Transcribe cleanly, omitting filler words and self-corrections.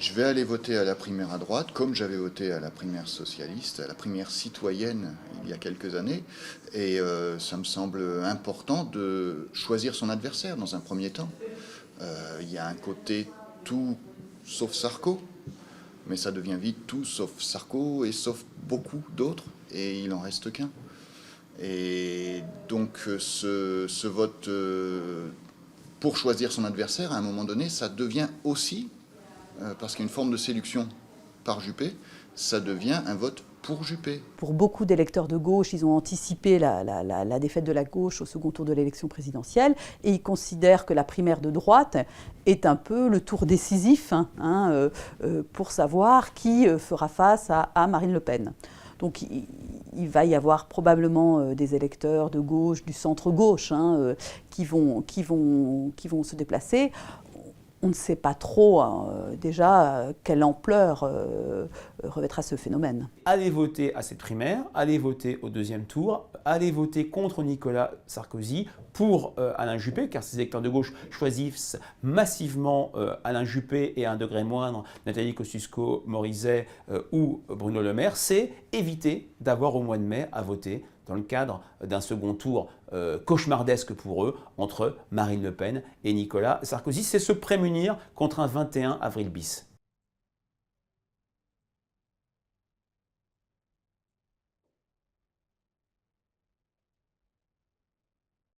Je vais aller voter à la primaire à droite, comme j'avais voté à la primaire socialiste, à la primaire citoyenne il y a quelques années. Et ça me semble important de choisir son adversaire dans un premier temps. Il y a un côté tout sauf Sarko, mais ça devient vite tout sauf Sarko et sauf beaucoup d'autres, et il en reste qu'un. Et donc ce vote pour choisir son adversaire, à un moment donné, ça devient aussi, parce qu'il y a une forme de séduction par Juppé, ça devient un vote pour Juppé. Pour beaucoup d'électeurs de gauche, ils ont anticipé la défaite de la gauche au second tour de l'élection présidentielle et ils considèrent que la primaire de droite est un peu le tour décisif pour savoir qui fera face à Marine Le Pen. Donc il va y avoir probablement des électeurs de gauche, du centre-gauche, qui vont se déplacer. On ne sait pas trop déjà quelle ampleur revêtra ce phénomène. Allez voter à cette primaire, allez voter au deuxième tour, allez voter contre Nicolas Sarkozy pour Alain Juppé, car ces électeurs de gauche choisissent massivement Alain Juppé et à un degré moindre Nathalie Kosciusko-Morizet ou Bruno Le Maire. C'est éviter d'avoir au mois de mai à voter dans le cadre d'un second tour cauchemardesque pour eux entre Marine Le Pen et Nicolas Sarkozy. C'est se prémunir contre un 21 avril bis.